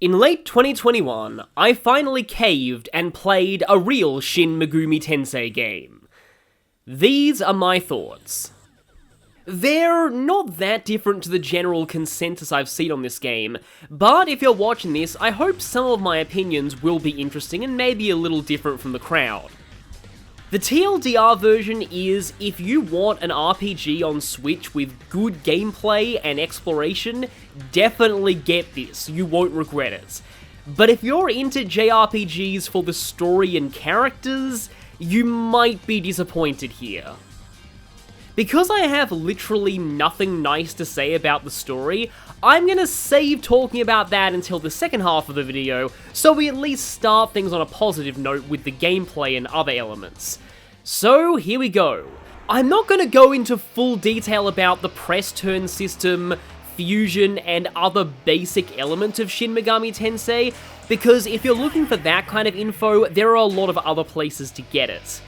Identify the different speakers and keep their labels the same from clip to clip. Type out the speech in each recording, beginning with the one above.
Speaker 1: In late 2021, I finally caved and played a real Shin Megami Tensei game. These are my thoughts. They're not that different to the general consensus I've seen on this game, but if you're watching this, I hope some of my opinions will be interesting and maybe a little different from the crowd. The TLDR version is, if you want an RPG on Switch with good gameplay and exploration, definitely get this, you won't regret it. But if you're into JRPGs for the story and characters, you might be disappointed here. Because I have literally nothing nice to say about the story, I'm gonna save talking about that until the second half of the video, so we at least start things on a positive note with the gameplay and other elements. So here we go. I'm not gonna go into full detail about the press turn system, fusion, and other basic elements of Shin Megami Tensei, because if you're looking for that kind of info, there are a lot of other places to get it.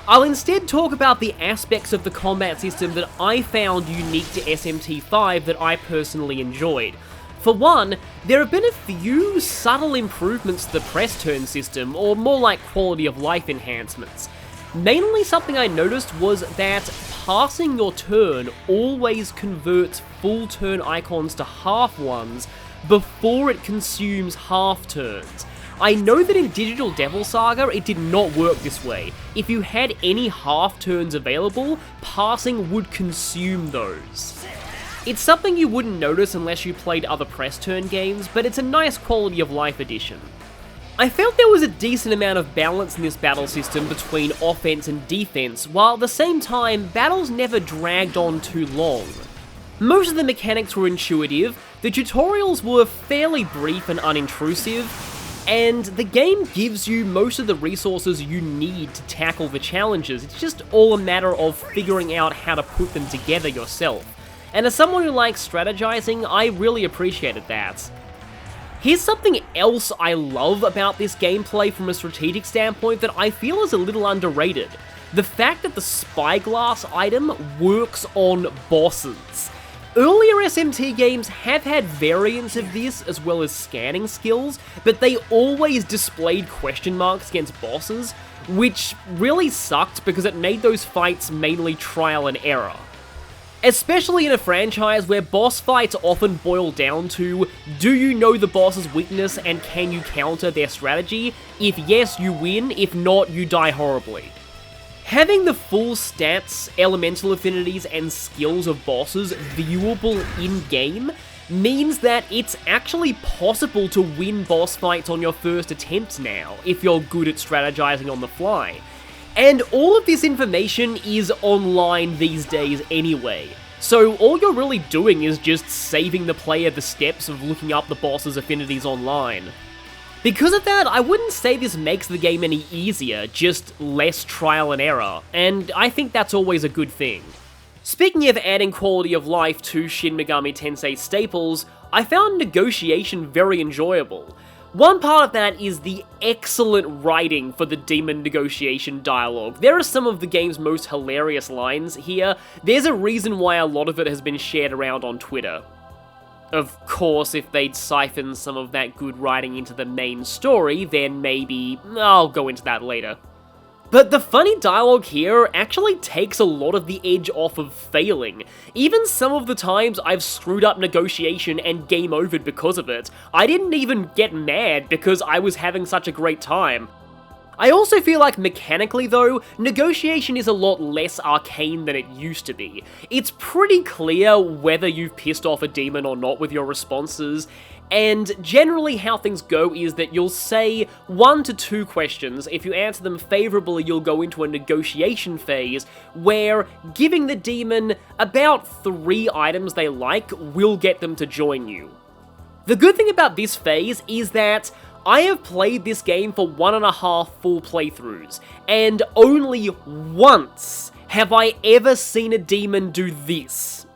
Speaker 1: I'll instead talk about the aspects of the combat system that I found unique to SMT5 that I personally enjoyed. For one, there have been a few subtle improvements to the press turn system, or more like quality of life enhancements. Mainly something I noticed was that passing your turn always converts full turn icons to half ones before it consumes half turns. I know that in Digital Devil Saga it did not work this way. If you had any half turns available, passing would consume those. It's something you wouldn't notice unless you played other press turn games, but it's a nice quality of life addition. I felt there was a decent amount of balance in this battle system between offense and defense, while at the same time, battles never dragged on too long. Most of the mechanics were intuitive, the tutorials were fairly brief and unintrusive, and the game gives you most of the resources you need to tackle the challenges. It's just all a matter of figuring out how to put them together yourself. And as someone who likes strategizing, I really appreciated that. Here's something else I love about this gameplay from a strategic standpoint that I feel is a little underrated. The fact that the spyglass item works on bosses. Earlier SMT games have had variants of this as well as scanning skills, but they always displayed question marks against bosses, which really sucked because it made those fights mainly trial and error. Especially in a franchise where boss fights often boil down to, do you know the boss's weakness and can you counter their strategy? If yes, you win, if not, you die horribly. Having the full stats, elemental affinities, and skills of bosses viewable in-game means that it's actually possible to win boss fights on your first attempt now, if you're good at strategizing on the fly. And all of this information is online these days anyway, so all you're really doing is just saving the player the steps of looking up the boss's affinities online. Because of that, I wouldn't say this makes the game any easier, just less trial and error, and I think that's always a good thing. Speaking of adding quality of life to Shin Megami Tensei staples, I found negotiation very enjoyable. One part of that is the excellent writing for the demon negotiation dialogue. There are some of the game's most hilarious lines here. There's a reason why a lot of it has been shared around on Twitter. Of course, if they'd siphon some of that good writing into the main story, then maybe I'll go into that later. But the funny dialogue here actually takes a lot of the edge off of failing. Even some of the times I've screwed up negotiation and game overed because of it, I didn't even get mad because I was having such a great time. I also feel like mechanically though, negotiation is a lot less arcane than it used to be. It's pretty clear whether you've pissed off a demon or not with your responses, and generally how things go is that you'll say 1 to 2 questions. If you answer them favorably, you'll go into a negotiation phase where giving the demon about 3 items they like will get them to join you. The good thing about this phase is that I have played this game for 1.5 full playthroughs, and only once have I ever seen a demon do this.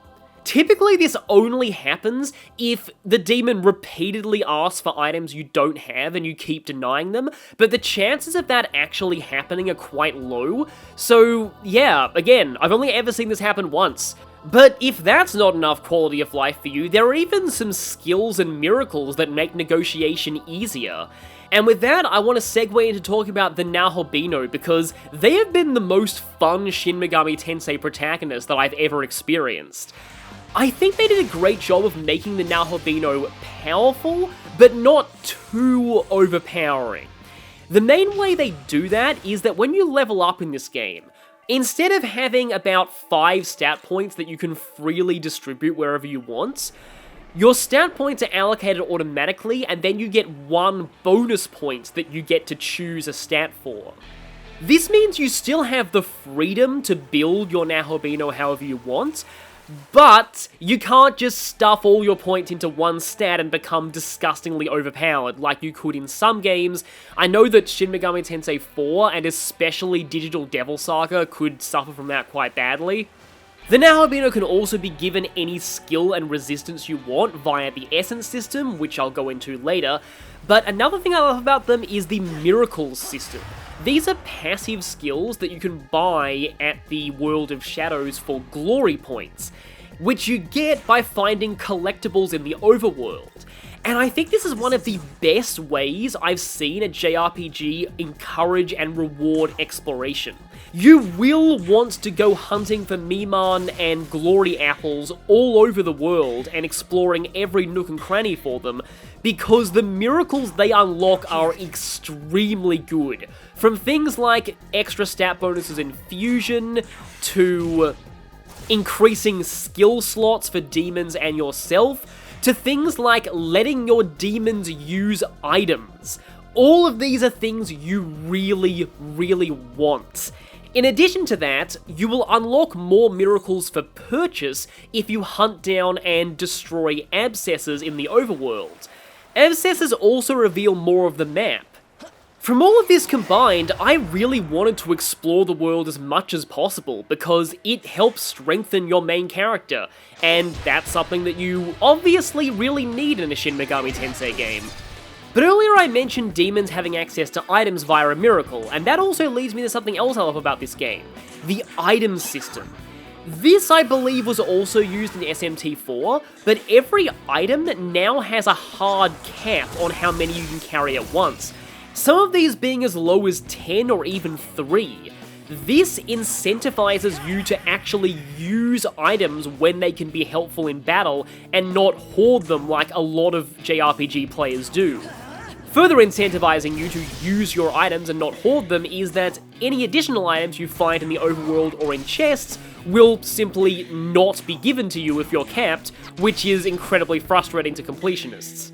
Speaker 1: Typically this only happens if the demon repeatedly asks for items you don't have and you keep denying them, but the chances of that actually happening are quite low. So yeah, again, I've only ever seen this happen once. But if that's not enough quality of life for you, there are even some skills and miracles that make negotiation easier. And with that, I want to segue into talking about the Naohibino, because they have been the most fun Shin Megami Tensei protagonist that I've ever experienced. I think they did a great job of making the Naohibino powerful, but not too overpowering. The main way they do that is that when you level up in this game, instead of having about 5 stat points that you can freely distribute wherever you want, your stat points are allocated automatically, and then you get 1 bonus point that you get to choose a stat for. This means you still have the freedom to build your Naohibino however you want, but you can't just stuff all your points into one stat and become disgustingly overpowered like you could in some games. I know that Shin Megami Tensei 4 and especially Digital Devil Saga could suffer from that quite badly. The Naohibino can also be given any skill and resistance you want via the Essence system, which I'll go into later, but another thing I love about them is the Miracles system. These are passive skills that you can buy at the World of Shadows for glory points, which you get by finding collectibles in the overworld. And I think this is one of the best ways I've seen a JRPG encourage and reward exploration. You will want to go hunting for Miman and Glory Apples all over the world and exploring every nook and cranny for them, because the miracles they unlock are extremely good. From things like extra stat bonuses in Fusion, to increasing skill slots for demons and yourself, to things like letting your demons use items. All of these are things you really, really want. In addition to that, you will unlock more miracles for purchase if you hunt down and destroy abscesses in the overworld. Abscesses also reveal more of the map. From all of this combined, I really wanted to explore the world as much as possible because it helps strengthen your main character, and that's something that you obviously really need in a Shin Megami Tensei game. But earlier I mentioned demons having access to items via a miracle, and that also leads me to something else I love about this game: the item system. This, I believe, was also used in SMT4, but every item now has a hard cap on how many you can carry at once. Some of these being as low as 10 or even 3. This incentivizes you to actually use items when they can be helpful in battle and not hoard them like a lot of JRPG players do. Further incentivizing you to use your items and not hoard them is that any additional items you find in the overworld or in chests will simply not be given to you if you're capped, which is incredibly frustrating to completionists.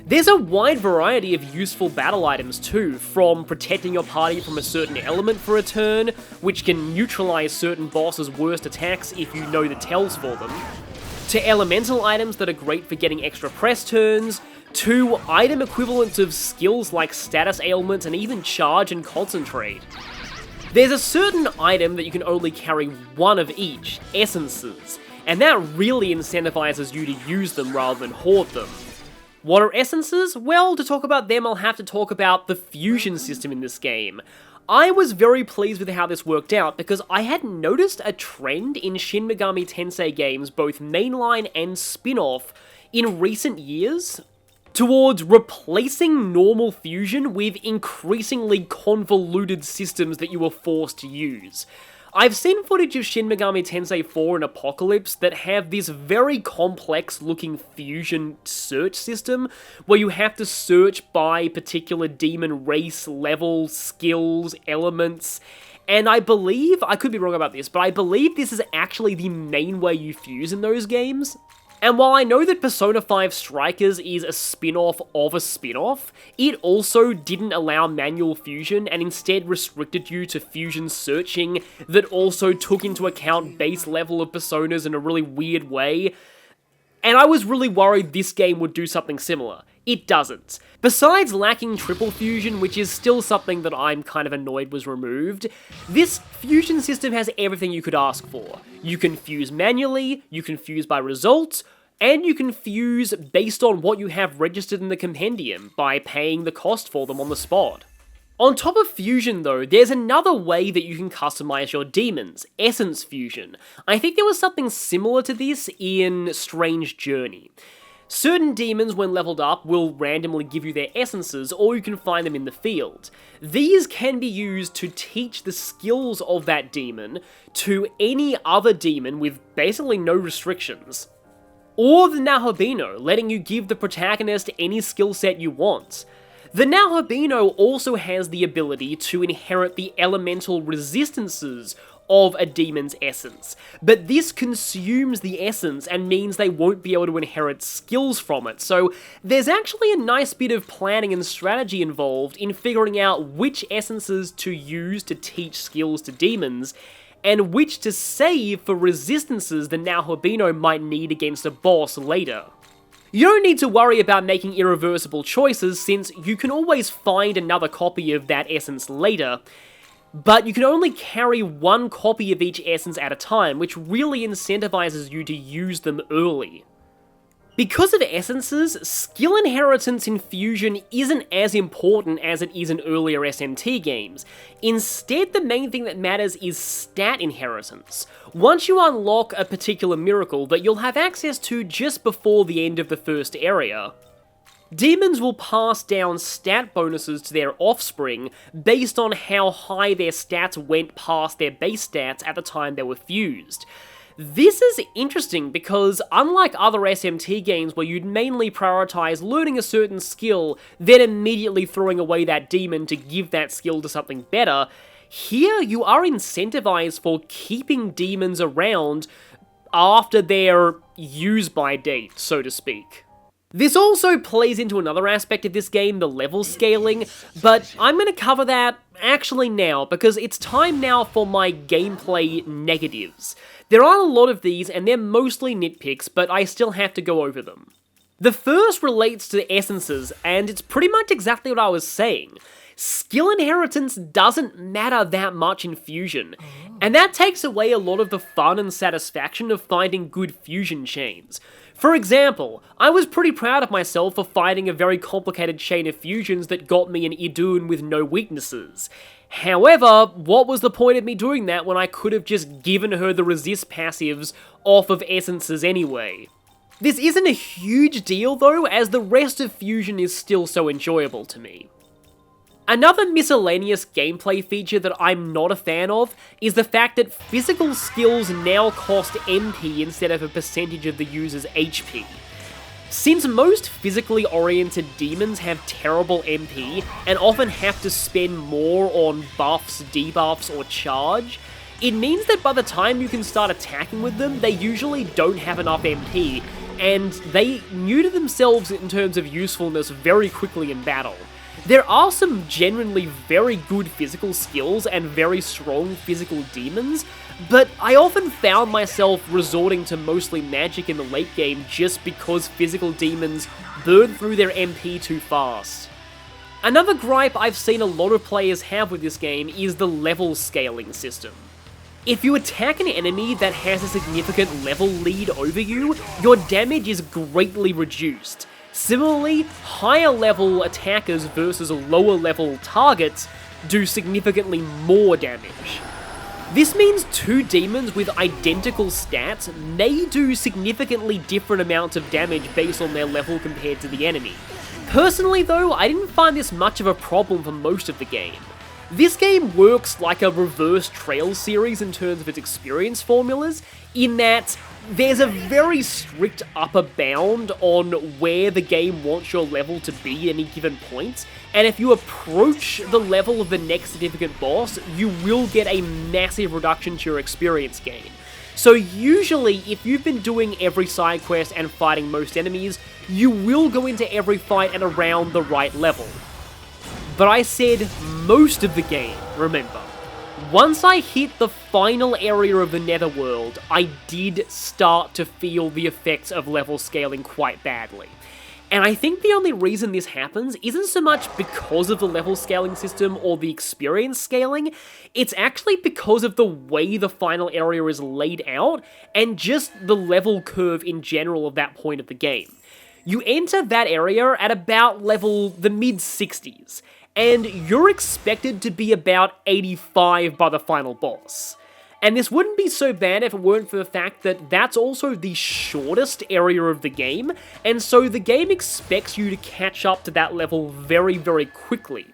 Speaker 1: There's a wide variety of useful battle items too, from protecting your party from a certain element for a turn, which can neutralize certain bosses' worst attacks if you know the tells for them, to elemental items that are great for getting extra press turns, to item equivalents of skills like status ailments and even charge and concentrate. There's a certain item that you can only carry one of each, essences, and that really incentivizes you to use them rather than hoard them. What are essences? Well, to talk about them, I'll have to talk about the fusion system in this game. I was very pleased with how this worked out because I had noticed a trend in Shin Megami Tensei games, both mainline and spin-off, in recent years towards replacing normal fusion with increasingly convoluted systems that you were forced to use. I've seen footage of Shin Megami Tensei 4 and Apocalypse that have this very complex looking fusion search system where you have to search by particular demon race, level, skills, elements, and I believe, I could be wrong about this, but I believe this is actually the main way you fuse in those games. And while I know that Persona 5 Strikers is a spin-off of a spin-off, it also didn't allow manual fusion and instead restricted you to fusion searching that also took into account base level of personas in a really weird way. And I was really worried this game would do something similar. It doesn't. Besides lacking triple fusion, which is still something that I'm kind of annoyed was removed, this fusion system has everything you could ask for. You can fuse manually, you can fuse by result, and you can fuse based on what you have registered in the compendium by paying the cost for them on the spot. On top of fusion though, there's another way that you can customize your demons, essence fusion. I think there was something similar to this in Strange Journey. Certain demons, when leveled up, will randomly give you their essences, or you can find them in the field. These can be used to teach the skills of that demon to any other demon with basically no restrictions. Or the Nahabino, letting you give the protagonist any skill set you want. The Nahabino also has the ability to inherit the elemental resistances of a demon's essence, but this consumes the essence and means they won't be able to inherit skills from it, so there's actually a nice bit of planning and strategy involved in figuring out which essences to use to teach skills to demons, and which to save for resistances the Nahabino might need against a boss later. You don't need to worry about making irreversible choices since you can always find another copy of that essence later, but you can only carry one copy of each essence at a time, which really incentivizes you to use them early. Because of essences, skill inheritance in Fusion isn't as important as it is in earlier SMT games. Instead, the main thing that matters is stat inheritance. Once you unlock a particular miracle that you'll have access to just before the end of the first area, demons will pass down stat bonuses to their offspring based on how high their stats went past their base stats at the time they were fused. This is interesting because, unlike other SMT games where you'd mainly prioritize learning a certain skill, then immediately throwing away that demon to give that skill to something better, here you are incentivized for keeping demons around after their use-by date, so to speak. This also plays into another aspect of this game, the level scaling, but I'm going to cover that actually now, because it's time now for my gameplay negatives. There are a lot of these, and they're mostly nitpicks, but I still have to go over them. The first relates to essences, and it's pretty much exactly what I was saying. Skill inheritance doesn't matter that much in Fusion, and that takes away a lot of the fun and satisfaction of finding good fusion chains. For example, I was pretty proud of myself for finding a very complicated chain of fusions that got me an Idun with no weaknesses. However, what was the point of me doing that when I could have just given her the resist passives off of essences anyway? This isn't a huge deal though, as the rest of Fusion is still so enjoyable to me. Another miscellaneous gameplay feature that I'm not a fan of is the fact that physical skills now cost MP instead of a percentage of the user's HP. Since most physically oriented demons have terrible MP and often have to spend more on buffs, debuffs, or charge, it means that by the time you can start attacking with them, they usually don't have enough MP, and they neuter themselves in terms of usefulness very quickly in battle. There are some genuinely very good physical skills and very strong physical demons, but I often found myself resorting to mostly magic in the late game just because physical demons burn through their MP too fast. Another gripe I've seen a lot of players have with this game is the level scaling system. If you attack an enemy that has a significant level lead over you, your damage is greatly reduced. Similarly, higher level attackers versus lower level targets do significantly more damage. This means two demons with identical stats may do significantly different amounts of damage based on their level compared to the enemy. Personally though, I didn't find this much of a problem for most of the game. This game works like a reverse Trail series in terms of its experience formulas, in that there's a very strict upper bound on where the game wants your level to be at any given point, and if you approach the level of the next significant boss, you will get a massive reduction to your experience gain. So usually, if you've been doing every side quest and fighting most enemies, you will go into every fight at around the right level. But I said most of the game, remember. Once I hit the final area of the Netherworld, I did start to feel the effects of level scaling quite badly. And I think the only reason this happens isn't so much because of the level scaling system or the experience scaling, it's actually because of the way the final area is laid out and just the level curve in general of that point of the game. You enter that area at about the mid-60s, and you're expected to be about 85 by the final boss. And this wouldn't be so bad if it weren't for the fact that that's also the shortest area of the game, and so the game expects you to catch up to that level very, very quickly.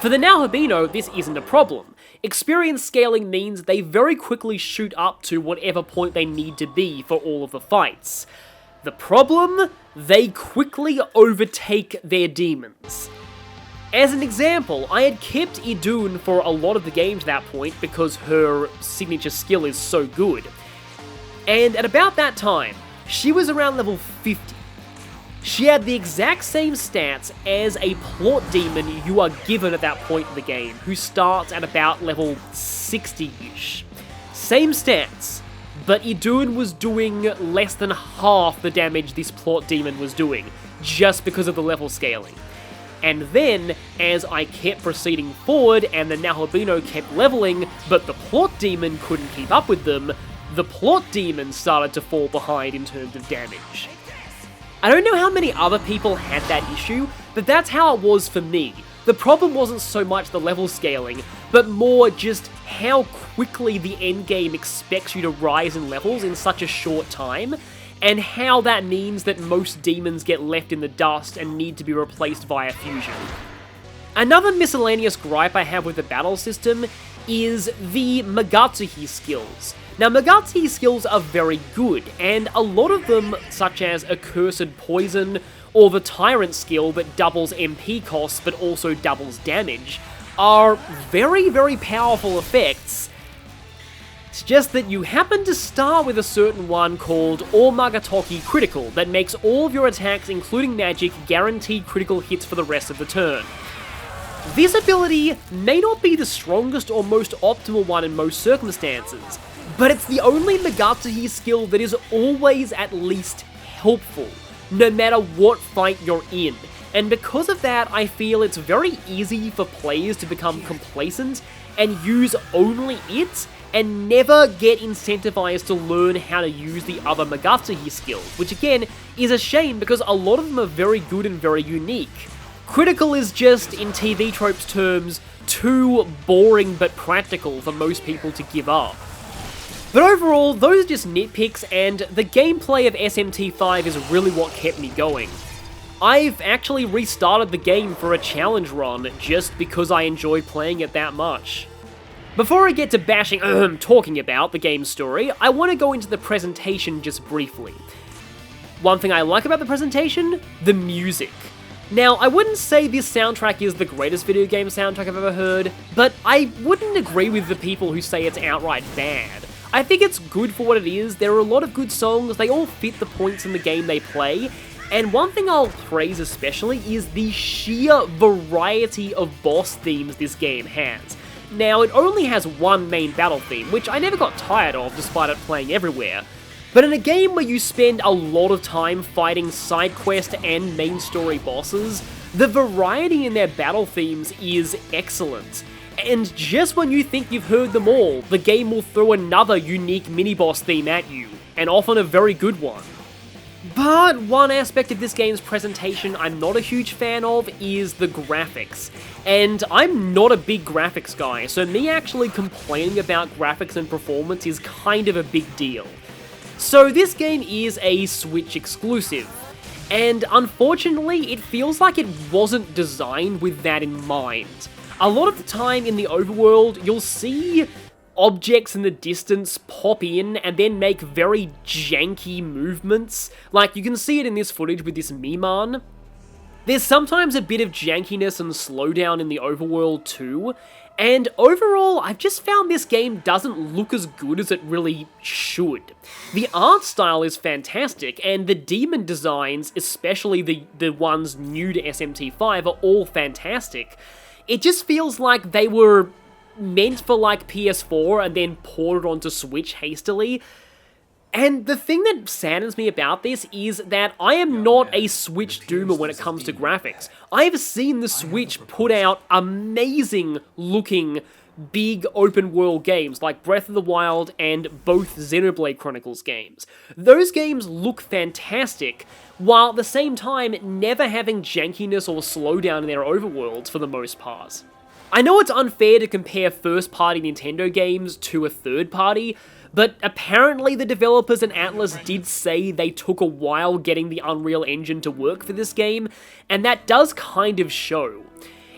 Speaker 1: For the Nahabino, this isn't a problem. Experience scaling means they very quickly shoot up to whatever point they need to be for all of the fights. The problem? They quickly overtake their demons. As an example, I had kept Idun for a lot of the game to that point because her signature skill is so good. And at about that time, she was around level 50. She had the exact same stats as a plot demon you are given at that point in the game, who starts at about level 60-ish. Same stats, but Idun was doing less than half the damage this plot demon was doing, just because of the level scaling. And then, as I kept proceeding forward and the Nahabino kept leveling, but the plot demon couldn't keep up with them, the plot demon started to fall behind in terms of damage. I don't know how many other people had that issue, but that's how it was for me. The problem wasn't so much the level scaling, but more just how quickly the endgame expects you to rise in levels in such a short time, and how that means that most demons get left in the dust and need to be replaced via fusion. Another miscellaneous gripe I have with the battle system is the Megatsuhi skills. Now, Megatsuhi skills are very good, and a lot of them, such as Accursed Poison, or the Tyrant skill that doubles MP costs but also doubles damage, are very, very powerful effects. It's just that you happen to start with a certain one called Ormagatoki Critical that makes all of your attacks, including magic, guaranteed critical hits for the rest of the turn. This ability may not be the strongest or most optimal one in most circumstances, but it's the only Megatsuhi skill that is always at least helpful, no matter what fight you're in. And because of that, I feel it's very easy for players to become complacent and use only it, and never get incentivized to learn how to use the other Megatsuhi skills, which again is a shame because a lot of them are very good and very unique. Critical is just, in TV tropes terms, too boring but practical for most people to give up. But overall, those are just nitpicks, and the gameplay of SMT5 is really what kept me going. I've actually restarted the game for a challenge run just because I enjoyed playing it that much. Before I get to talking about the game's story, I want to go into the presentation just briefly. One thing I like about the presentation? The music. Now, I wouldn't say this soundtrack is the greatest video game soundtrack I've ever heard, but I wouldn't agree with the people who say it's outright bad. I think it's good for what it is. There are a lot of good songs, they all fit the points in the game they play, and one thing I'll praise especially is the sheer variety of boss themes this game has. Now, it only has one main battle theme, which I never got tired of despite it playing everywhere, but in a game where you spend a lot of time fighting side quest and main story bosses, the variety in their battle themes is excellent. And just when you think you've heard them all, the game will throw another unique mini-boss theme at you, and often a very good one. But one aspect of this game's presentation I'm not a huge fan of is the graphics. And I'm not a big graphics guy, so me actually complaining about graphics and performance is kind of a big deal. So this game is a Switch exclusive, and unfortunately it feels like it wasn't designed with that in mind. A lot of the time in the overworld, you'll see objects in the distance pop in and then make very janky movements. Like, you can see it in this footage with this Miman. There's sometimes a bit of jankiness and slowdown in the overworld too, and overall, I've just found this game doesn't look as good as it really should. The art style is fantastic, and the demon designs, especially the ones new to SMT5, are all fantastic. It just feels like they were meant for like PS4 and then ported onto Switch hastily. And the thing that saddens me about this is that I am not a Switch doomer when it comes to graphics. I have seen the Switch put out amazing looking big open world games like Breath of the Wild and both Xenoblade Chronicles games. Those games look fantastic, while at the same time never having jankiness or slowdown in their overworlds for the most part. I know it's unfair to compare first-party Nintendo games to a third-party, but apparently the developers in Atlas did say they took a while getting the Unreal Engine to work for this game, and that does kind of show.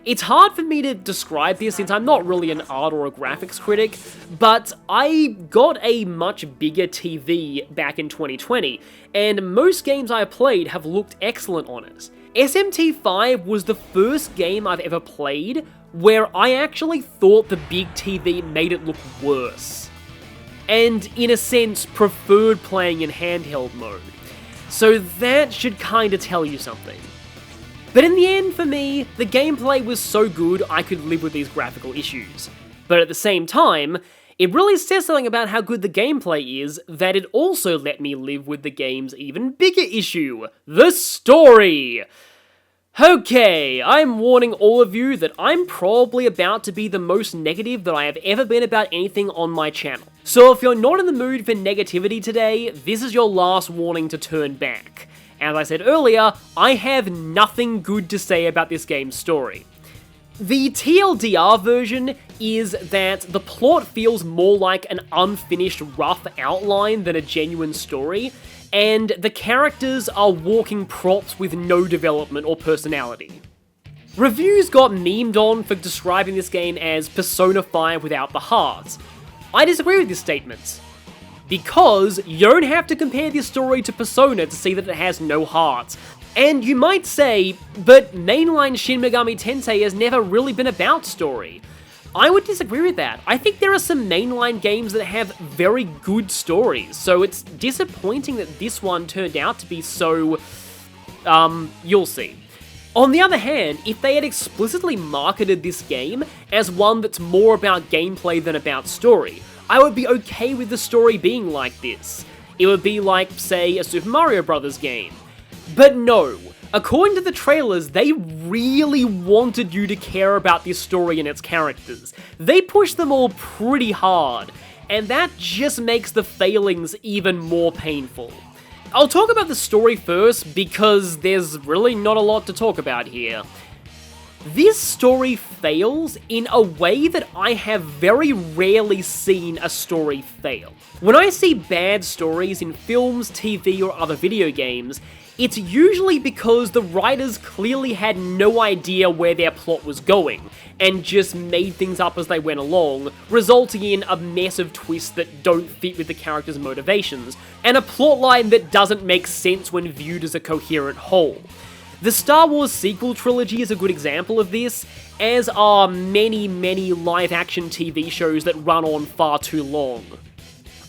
Speaker 1: It's hard for me to describe this since I'm not really an art or a graphics critic, but I got a much bigger TV back in 2020, and most games I played have looked excellent on it. SMT5 was the first game I've ever played where I actually thought the big TV made it look worse, and in a sense preferred playing in handheld mode. So that should kinda tell you something. But in the end, for me, the gameplay was so good I could live with these graphical issues. But at the same time, it really says something about how good the gameplay is that it also let me live with the game's even bigger issue, the story! Okay, I'm warning all of you that I'm probably about to be the most negative that I have ever been about anything on my channel. So if you're not in the mood for negativity today, this is your last warning to turn back. As I said earlier, I have nothing good to say about this game's story. The TLDR version is that the plot feels more like an unfinished rough outline than a genuine story, and the characters are walking props with no development or personality. Reviews got memed on for describing this game as Persona 5 without the heart. I disagree with this statement, because you don't have to compare this story to Persona to see that it has no heart. And you might say, but mainline Shin Megami Tensei has never really been about story. I would disagree with that. I think there are some mainline games that have very good stories, so it's disappointing that this one turned out to be so... you'll see. On the other hand, if they had explicitly marketed this game as one that's more about gameplay than about story, I would be okay with the story being like this. It would be like, say, a Super Mario Bros. Game. But no, according to the trailers, they really wanted you to care about this story and its characters. They pushed them all pretty hard, and that just makes the failings even more painful. I'll talk about the story first, because there's really not a lot to talk about here. This story fails in a way that I have very rarely seen a story fail. When I see bad stories in films, TV, or other video games, it's usually because the writers clearly had no idea where their plot was going, and just made things up as they went along, resulting in a mess of twists that don't fit with the characters' motivations, and a plotline that doesn't make sense when viewed as a coherent whole. The Star Wars sequel trilogy is a good example of this, as are many live-action TV shows that run on far too long.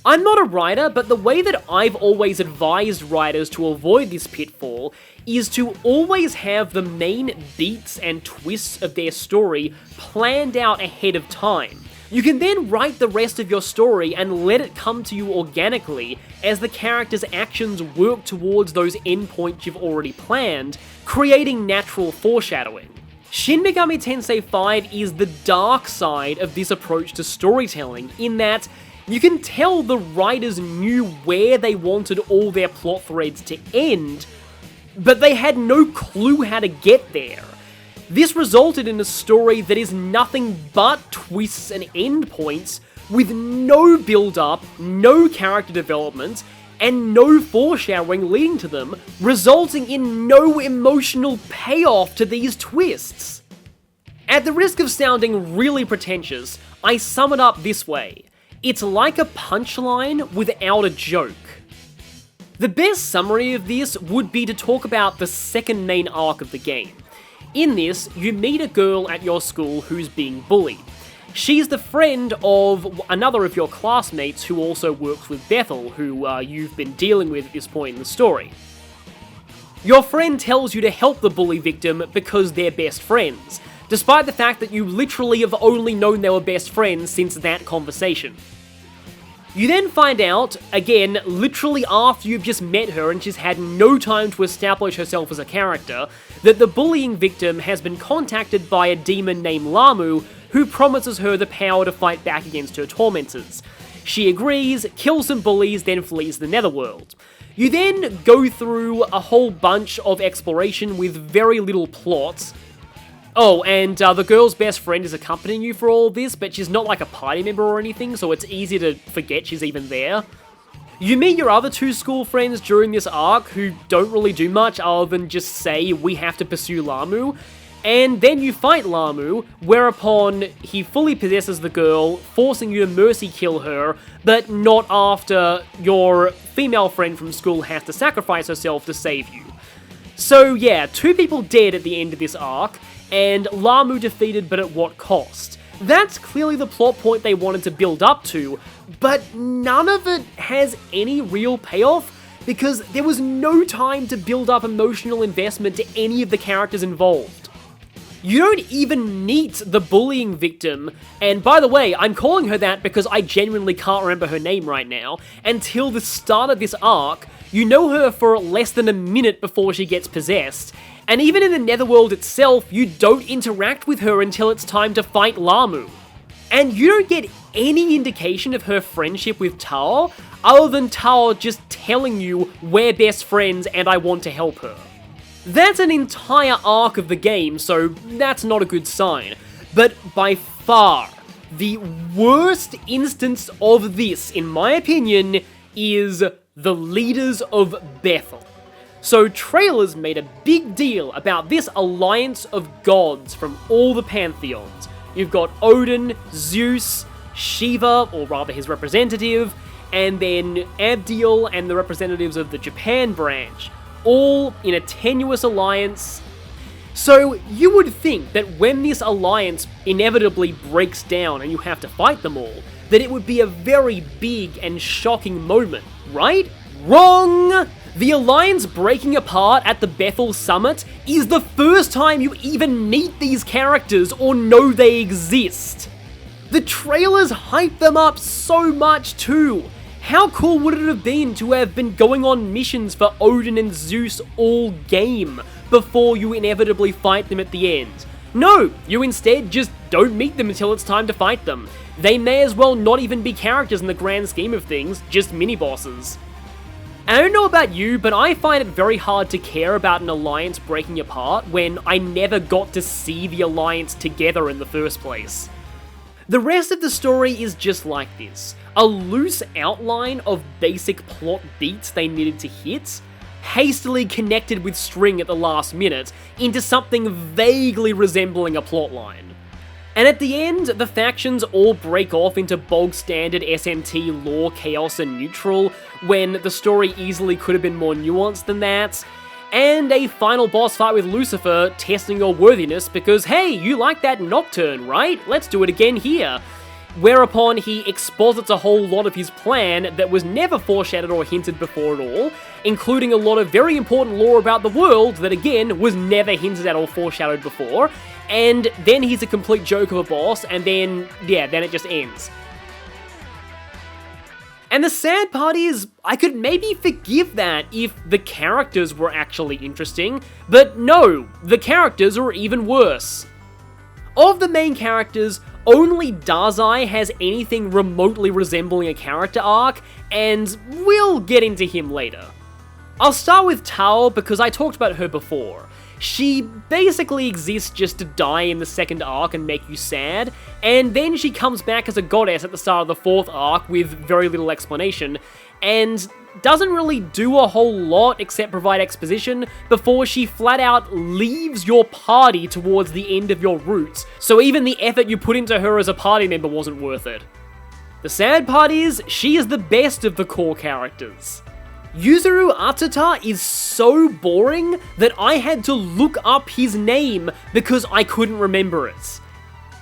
Speaker 1: I'm not a writer, but the way that I've always advised writers to avoid this pitfall is to always have the main beats and twists of their story planned out ahead of time. You can then write the rest of your story and let it come to you organically as the character's actions work towards those endpoints you've already planned, creating natural foreshadowing. Shin Megami Tensei 5 is the dark side of this approach to storytelling, in that you can tell the writers knew where they wanted all their plot threads to end, but they had no clue how to get there. This resulted in a story that is nothing but twists and endpoints, with no build-up, no character development, and no foreshadowing leading to them, resulting in no emotional payoff to these twists. At the risk of sounding really pretentious, I sum it up this way. It's like a punchline without a joke. The best summary of this would be to talk about the second main arc of the game. In this, you meet a girl at your school who's being bullied. She's the friend of another of your classmates who also works with Bethel, who you've been dealing with at this point in the story. Your friend tells you to help the bully victim because they're best friends, despite the fact that you literally have only known they were best friends since that conversation. You then find out, again, literally after you've just met her and she's had no time to establish herself as a character, that the bullying victim has been contacted by a demon named Lamu who promises her the power to fight back against her tormentors. She agrees, kills some bullies, then flees the Netherworld. You then go through a whole bunch of exploration with very little plot. Oh, and the girl's best friend is accompanying you for all this, but she's not like a party member or anything, so it's easy to forget she's even there. You meet your other two school friends during this arc who don't really do much other than just say, we have to pursue Lamu, and then you fight Lamu, whereupon he fully possesses the girl, forcing you to mercy kill her, but not after your female friend from school has to sacrifice herself to save you. So yeah, 2 people dead at the end of this arc, and Lamu defeated, but at what cost? That's clearly the plot point they wanted to build up to, but none of it has any real payoff, because there was no time to build up emotional investment to any of the characters involved. You don't even meet the bullying victim, and by the way, I'm calling her that because I genuinely can't remember her name right now, until the start of this arc. You know her for less than a minute before she gets possessed, and even in the Netherworld itself, you don't interact with her until it's time to fight Lamu. And you don't get any indication of her friendship with Tao, other than Tao just telling you, we're best friends and I want to help her. That's an entire arc of the game, so that's not a good sign. But by far, the worst instance of this, in my opinion, is the leaders of Bethel. So trailers made a big deal about this alliance of gods from all the pantheons. You've got Odin, Zeus, Shiva, or rather his representative, and then Abdiel and the representatives of the Japan branch, all in a tenuous alliance. So you would think that when this alliance inevitably breaks down and you have to fight them all, that it would be a very big and shocking moment, right? Wrong! The Alliance breaking apart at the Bethel Summit is the first time you even meet these characters or know they exist. The trailers hype them up so much too. How cool would it have been to have been going on missions for Odin and Zeus all game before you inevitably fight them at the end? No, you instead just don't meet them until it's time to fight them. They may as well not even be characters in the grand scheme of things, just mini-bosses. I don't know about you, but I find it very hard to care about an alliance breaking apart when I never got to see the alliance together in the first place. The rest of the story is just like this. A loose outline of basic plot beats they needed to hit, hastily connected with string at the last minute into something vaguely resembling a plotline. And at the end, the factions all break off into bog-standard SMT lore, chaos, and neutral, when the story easily could have been more nuanced than that. And a final boss fight with Lucifer testing your worthiness because, hey, you like that Nocturne, right? Let's do it again here. Whereupon he exposits a whole lot of his plan that was never foreshadowed or hinted before at all, including a lot of very important lore about the world that, again, was never hinted at or foreshadowed before. And then he's a complete joke of a boss, and then it just ends. And the sad part is, I could maybe forgive that if the characters were actually interesting, but no, the characters are even worse. Of the main characters, only Dazai has anything remotely resembling a character arc, and we'll get into him later. I'll start with Tao because I talked about her before. She basically exists just to die in the second arc and make you sad, and then she comes back as a goddess at the start of the fourth arc with very little explanation, and doesn't really do a whole lot except provide exposition before she flat out leaves your party towards the end of your route, so even the effort you put into her as a party member wasn't worth it. The sad part is, she is the best of the core characters. Yuzuru Atsuta is so boring that I had to look up his name because I couldn't remember it.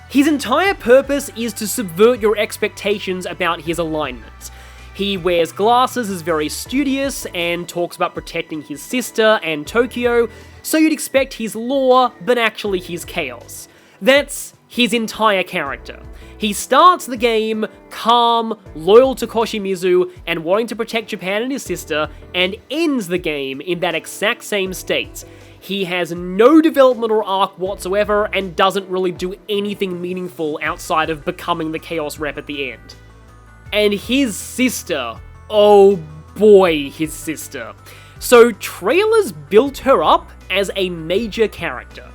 Speaker 1: His entire purpose is to subvert your expectations about his alignment. He wears glasses, is very studious, and talks about protecting his sister and Tokyo, so you'd expect he's law, but actually he's chaos. That's his entire character. He starts the game calm, loyal to Koshimizu, and wanting to protect Japan and his sister, and ends the game in that exact same state. He has no developmental arc whatsoever, and doesn't really do anything meaningful outside of becoming the Chaos Rep at the end. And his sister, oh boy, his sister. So trailers built her up as a major character.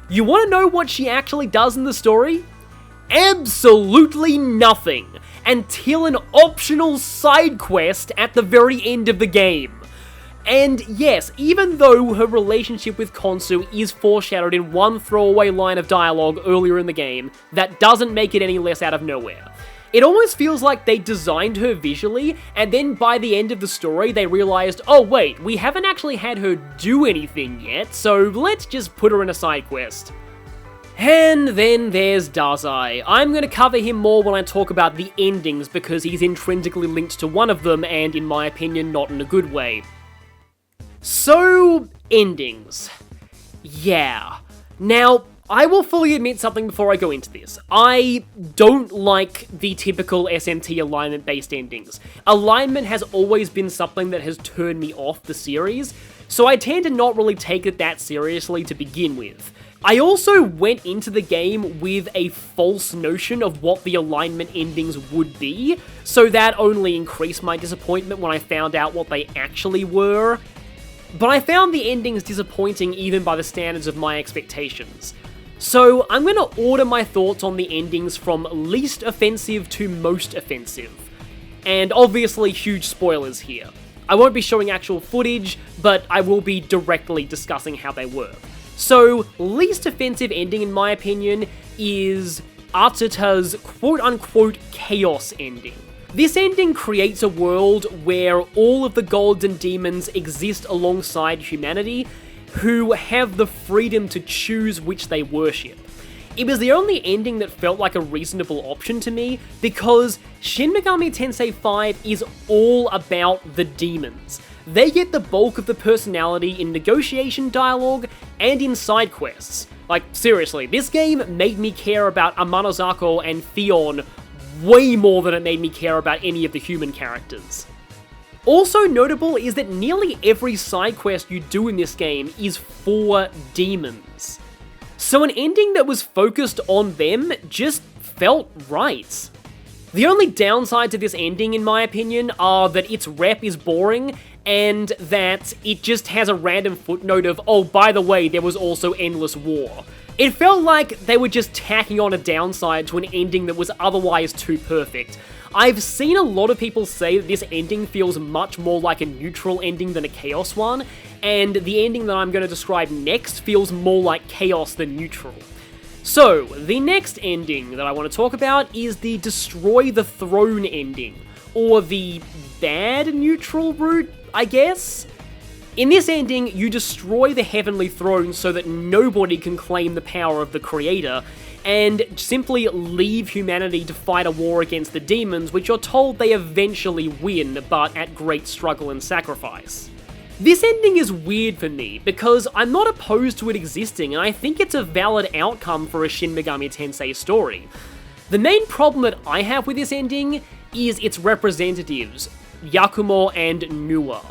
Speaker 1: You want to know what she actually does in the story? Absolutely nothing, until an optional side quest at the very end of the game. And yes, even though her relationship with Konsu is foreshadowed in one throwaway line of dialogue earlier in the game, that doesn't make it any less out of nowhere. It almost feels like they designed her visually, and then by the end of the story they realized, oh wait, we haven't actually had her do anything yet, so let's just put her in a side quest. And then there's Dazai. I'm going to cover him more when I talk about the endings because he's intrinsically linked to one of them, and in my opinion, not in a good way. So, endings. Yeah. Now, I will fully admit something before I go into this. I don't like the typical SMT alignment-based endings. Alignment has always been something that has turned me off the series, so I tend to not really take it that seriously to begin with. I also went into the game with a false notion of what the alignment endings would be, so that only increased my disappointment when I found out what they actually were. But I found the endings disappointing even by the standards of my expectations. So I'm going to order my thoughts on the endings from least offensive to most offensive. And obviously huge spoilers here. I won't be showing actual footage, but I will be directly discussing how they work. So, least offensive ending in my opinion is Atsuta's quote-unquote chaos ending. This ending creates a world where all of the gods and demons exist alongside humanity, who have the freedom to choose which they worship. It was the only ending that felt like a reasonable option to me, because Shin Megami Tensei 5 is all about the demons. They get the bulk of the personality in negotiation dialogue and in side quests. Like, seriously, this game made me care about Amanozako and Theon way more than it made me care about any of the human characters. Also notable is that nearly every side quest you do in this game is for demons. So an ending that was focused on them just felt right. The only downside to this ending, in my opinion, are that its rep is boring, and that it just has a random footnote of, oh, by the way, there was also endless war. It felt like they were just tacking on a downside to an ending that was otherwise too perfect. I've seen a lot of people say that this ending feels much more like a neutral ending than a chaos one, and the ending that I'm going to describe next feels more like chaos than neutral. So, the next ending that I want to talk about is the Destroy the Throne ending, or the bad neutral route, I guess? In this ending, you destroy the Heavenly Throne so that nobody can claim the power of the Creator, and simply leave humanity to fight a war against the demons, which you're told they eventually win, but at great struggle and sacrifice. This ending is weird for me, because I'm not opposed to it existing, and I think it's a valid outcome for a Shin Megami Tensei story. The main problem that I have with this ending is its representatives, Yakumo and Nuwa.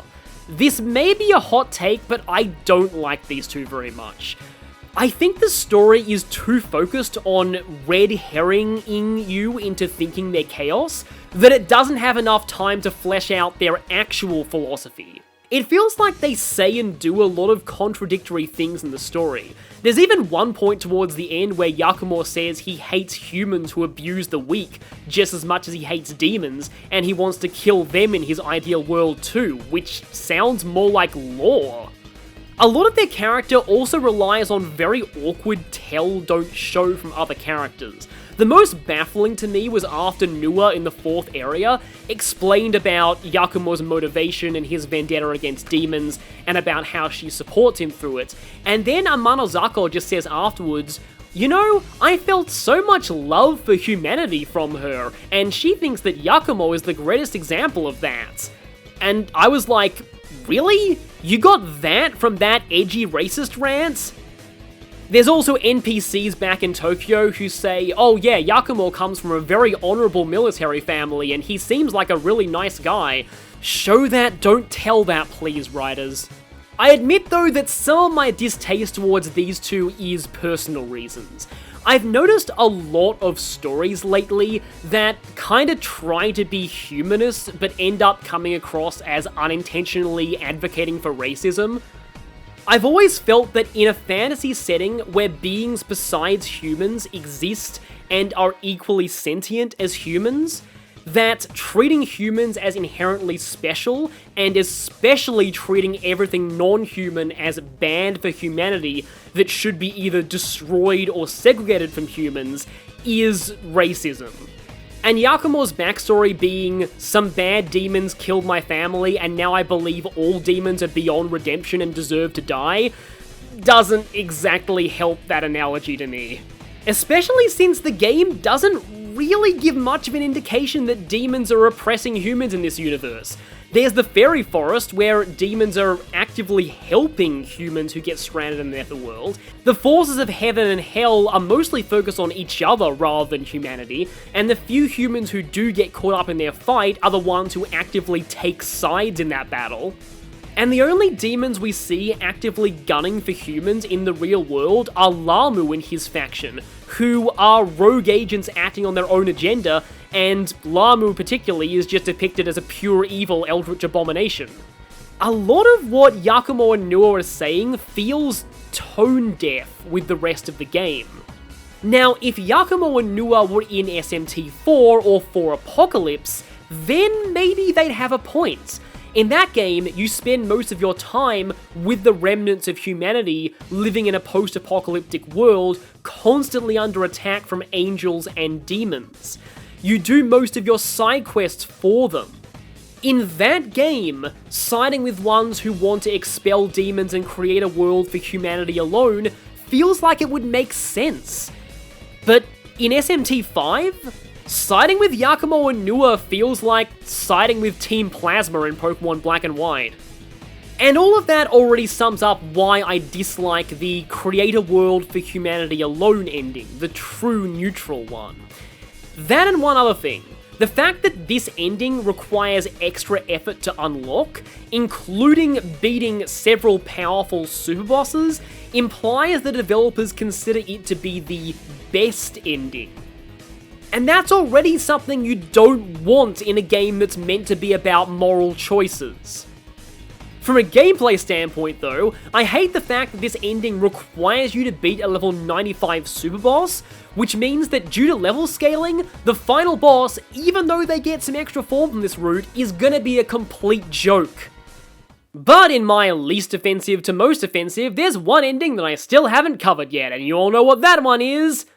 Speaker 1: This may be a hot take, but I don't like these two very much. I think the story is too focused on red herring-ing you into thinking they're chaos, that it doesn't have enough time to flesh out their actual philosophy. It feels like they say and do a lot of contradictory things in the story. There's even one point towards the end where Yakumo says he hates humans who abuse the weak just as much as he hates demons, and he wants to kill them in his ideal world too, which sounds more like lore. A lot of their character also relies on very awkward tell-don't-show from other characters. The most baffling to me was after Nuwa in the 4th area explained about Yakumo's motivation and his vendetta against demons, and about how she supports him through it, and then Amanozako just says afterwards, you know, I felt so much love for humanity from her, and she thinks that Yakumo is the greatest example of that. And I was like, really? You got that from that edgy racist rant? There's also NPCs back in Tokyo who say, oh yeah, Yakumo comes from a very honorable military family and he seems like a really nice guy. Show that, don't tell that, please, writers. I admit though that some of my distaste towards these two is personal reasons. I've noticed a lot of stories lately that kinda try to be humanist but end up coming across as unintentionally advocating for racism. I've always felt that in a fantasy setting where beings besides humans exist and are equally sentient as humans, that treating humans as inherently special, and especially treating everything non-human as banned for humanity that should be either destroyed or segregated from humans, is racism. And Yakumo's backstory being, some bad demons killed my family and now I believe all demons are beyond redemption and deserve to die, doesn't exactly help that analogy to me. Especially since the game doesn't really give much of an indication that demons are oppressing humans in this universe. There's the fairy forest, where demons are actively helping humans who get stranded in the netherworld. The forces of heaven and hell are mostly focused on each other rather than humanity, and the few humans who do get caught up in their fight are the ones who actively take sides in that battle. And the only demons we see actively gunning for humans in the real world are Lamu and his faction, who are rogue agents acting on their own agenda, and Lamu particularly is just depicted as a pure evil eldritch abomination. A lot of what Yakumo and Nua are saying feels tone-deaf with the rest of the game. Now, if Yakumo and Nua were in SMT4 or 4 Apocalypse, then maybe they'd have a point. In that game, you spend most of your time with the remnants of humanity living in a post-apocalyptic world, constantly under attack from angels and demons. You do most of your side quests for them. In that game, siding with ones who want to expel demons and create a world for humanity alone feels like it would make sense. But in SMT5, siding with Yakumo and Nua feels like siding with Team Plasma in Pokemon Black and White. And all of that already sums up why I dislike the create a world for humanity alone ending, the true neutral one. That and one other thing. The fact that this ending requires extra effort to unlock, including beating several powerful super bosses, implies the developers consider it to be the best ending. And that's already something you don't want in a game that's meant to be about moral choices. From a gameplay standpoint though, I hate the fact that this ending requires you to beat a level 95 super boss, which means that due to level scaling, the final boss, even though they get some extra form from this route, is gonna be a complete joke. But in my least offensive to most offensive, there's one ending that I still haven't covered yet, and you all know what that one is.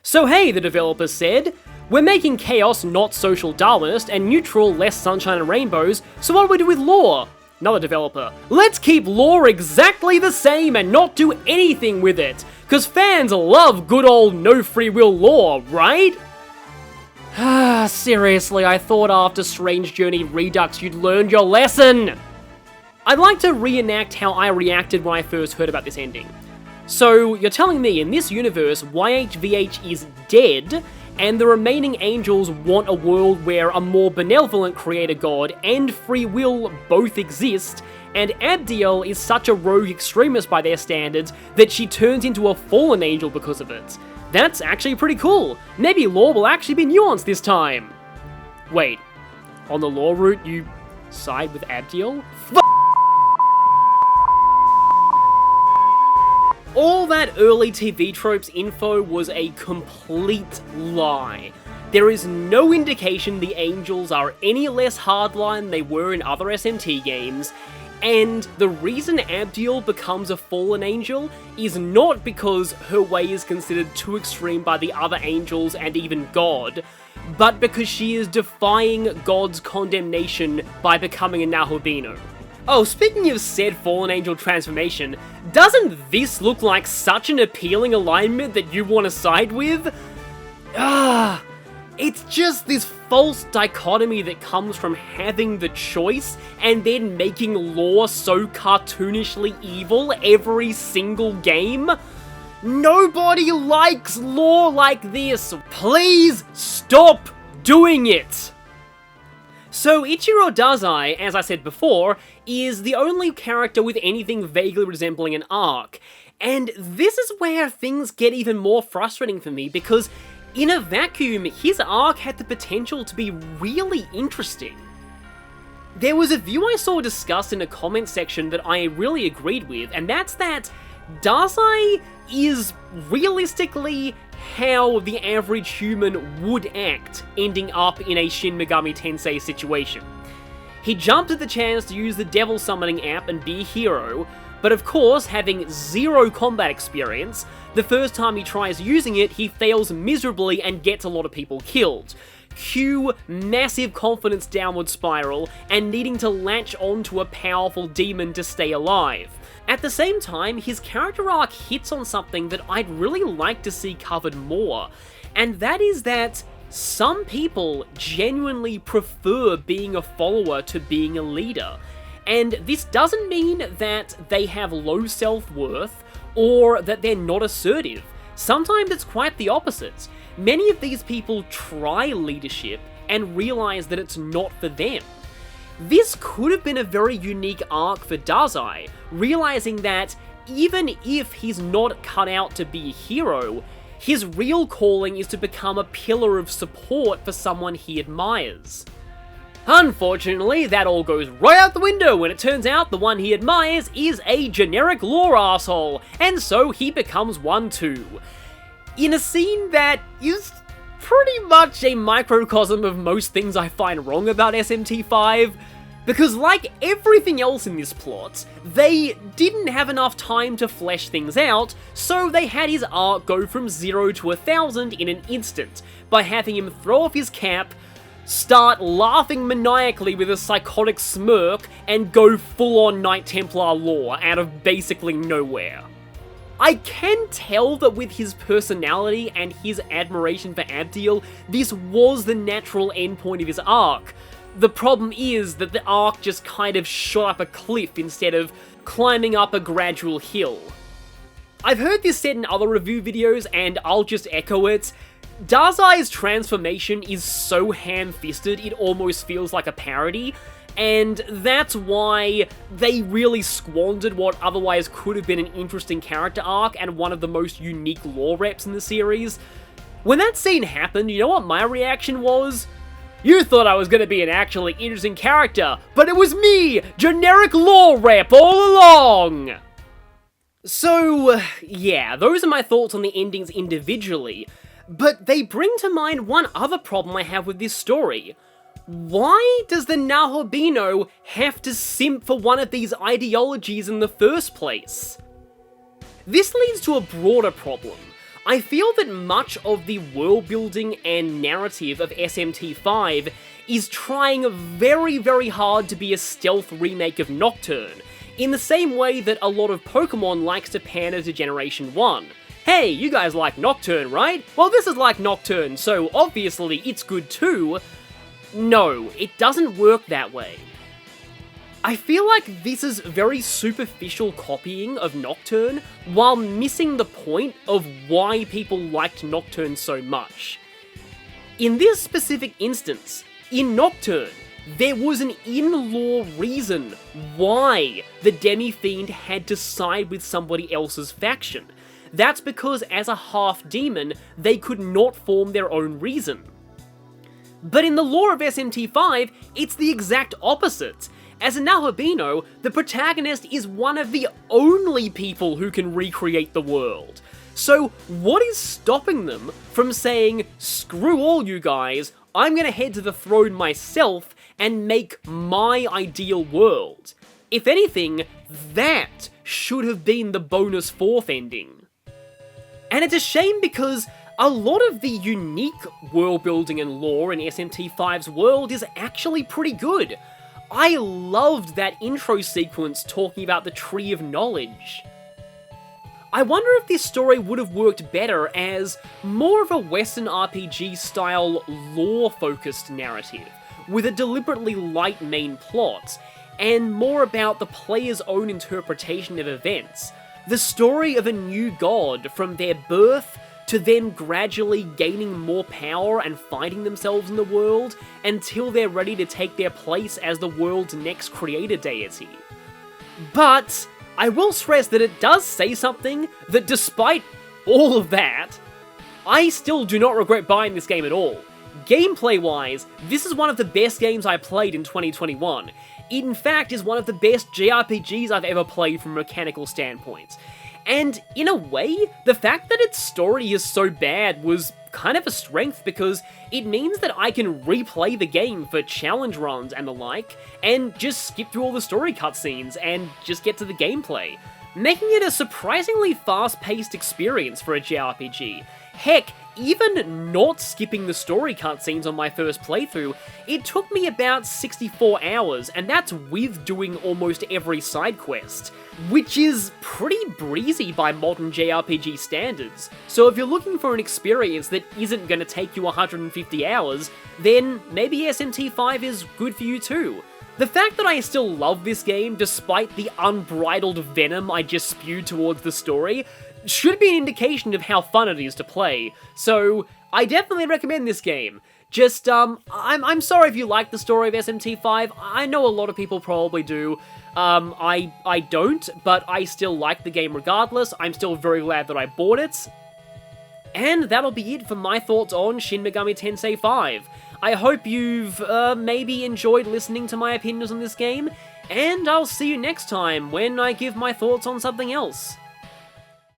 Speaker 1: So hey, the developers said, we're making chaos not social Darwinist and neutral less sunshine and rainbows, so what do we do with lore? Another developer, let's keep lore exactly the same and not do anything with it, cause fans love good old no free will lore, right? Seriously, I thought after Strange Journey Redux you'd learned your lesson! I'd like to reenact how I reacted when I first heard about this ending. So, you're telling me in this universe, YHVH is dead, and the remaining angels want a world where a more benevolent creator god and free will both exist, and Abdiel is such a rogue extremist by their standards that she turns into a fallen angel because of it. That's actually pretty cool. Maybe lore will actually be nuanced this time. Wait, on the lore route you side with Abdiel? All that early TV tropes info was a complete lie. There is no indication the angels are any less hardline than they were in other SMT games, and the reason Abdiel becomes a fallen angel is not because her way is considered too extreme by the other angels and even God, but because she is defying God's condemnation by becoming a Nahobino. Oh, speaking of said fallen angel transformation, doesn't this look like such an appealing alignment that you want to side with? It's just this false dichotomy that comes from having the choice and then making lore so cartoonishly evil every single game. Nobody likes lore like this! Please stop doing it! So Ichiro Dazai, as I said before, is the only character with anything vaguely resembling an arc. And this is where things get even more frustrating for me, because in a vacuum, his arc had the potential to be really interesting. There was a view I saw discussed in a comment section that I really agreed with, and that's that Dazai is realistically how the average human would act ending up in a Shin Megami Tensei situation. He jumped at the chance to use the devil summoning app and be a hero, but of course, having zero combat experience, the first time he tries using it, he fails miserably and gets a lot of people killed. Cue massive confidence downward spiral and needing to latch onto a powerful demon to stay alive. At the same time, his character arc hits on something that I'd really like to see covered more, and that is that some people genuinely prefer being a follower to being a leader. And this doesn't mean that they have low self-worth or that they're not assertive. Sometimes it's quite the opposite. Many of these people try leadership and realize that it's not for them. This could have been a very unique arc for Dazai, realizing that even if he's not cut out to be a hero, his real calling is to become a pillar of support for someone he admires. Unfortunately, that all goes right out the window when it turns out the one he admires is a generic lore asshole, and so he becomes one too. In a scene that is pretty much a microcosm of most things I find wrong about SMT5, because like everything else in this plot, they didn't have enough time to flesh things out, so they had his arc go from 0 to 1,000 in an instant, by having him throw off his cap, start laughing maniacally with a psychotic smirk, and go full-on Knight Templar lore out of basically nowhere. I can tell that with his personality and his admiration for Abdiel, this was the natural endpoint of his arc. The problem is that the arc just kind of shot up a cliff instead of climbing up a gradual hill. I've heard this said in other review videos, and I'll just echo it. Dazai's transformation is so ham-fisted it almost feels like a parody, and that's why they really squandered what otherwise could have been an interesting character arc and one of the most unique lore reps in the series. When that scene happened, you know what my reaction was? You thought I was going to be an actually interesting character, but it was me, generic lore rep all along! So, yeah, those are my thoughts on the endings individually, but they bring to mind one other problem I have with this story. Why does the Nahobino have to simp for one of these ideologies in the first place? This leads to a broader problem. I feel that much of the world building and narrative of SMT5 is trying very, very hard to be a stealth remake of Nocturne, in the same way that a lot of Pokemon likes to pander to Generation 1. Hey, you guys like Nocturne, right? Well, this is like Nocturne, so obviously it's good too. No, it doesn't work that way. I feel like this is very superficial copying of Nocturne, while missing the point of why people liked Nocturne so much. In this specific instance, in Nocturne, there was an in-lore reason why the Demi-Fiend had to side with somebody else's faction. That's because as a half-demon, they could not form their own reason. But in the lore of SMT5, it's the exact opposite. As a Nahobino, the protagonist is one of the only people who can recreate the world. So what is stopping them from saying, screw all you guys, I'm gonna head to the throne myself and make my ideal world? If anything, that should have been the bonus 4th ending. And it's a shame because a lot of the unique world building and lore in SMT5's world is actually pretty good. I loved that intro sequence talking about the Tree of Knowledge. I wonder if this story would have worked better as more of a Western RPG style lore-focused narrative, with a deliberately light main plot, and more about the player's own interpretation of events. The story of a new god, from their birth to them gradually gaining more power and finding themselves in the world until they're ready to take their place as the world's next creator deity. But I will stress that it does say something that despite all of that, I still do not regret buying this game at all. Gameplay-wise, this is one of the best games I played in 2021. It in fact is one of the best JRPGs I've ever played from a mechanical standpoint. And in a way, the fact that its story is so bad was kind of a strength because it means that I can replay the game for challenge runs and the like, and just skip through all the story cutscenes and just get to the gameplay, making it a surprisingly fast-paced experience for a JRPG. Heck, even not skipping the story cutscenes on my first playthrough, it took me about 64 hours, and that's with doing almost every side quest, which is pretty breezy by modern JRPG standards. So if you're looking for an experience that isn't going to take you 150 hours, then maybe SMT5 is good for you too. The fact that I still love this game, despite the unbridled venom I just spewed towards the story, should be an indication of how fun it is to play, so I definitely recommend this game. Just, I'm sorry if you like the story of SMT5, I know a lot of people probably do. I don't, but I still like the game regardless. I'm still very glad that I bought it. And that'll be it for my thoughts on Shin Megami Tensei 5. I hope you've, maybe enjoyed listening to my opinions on this game, and I'll see you next time when I give my thoughts on something else.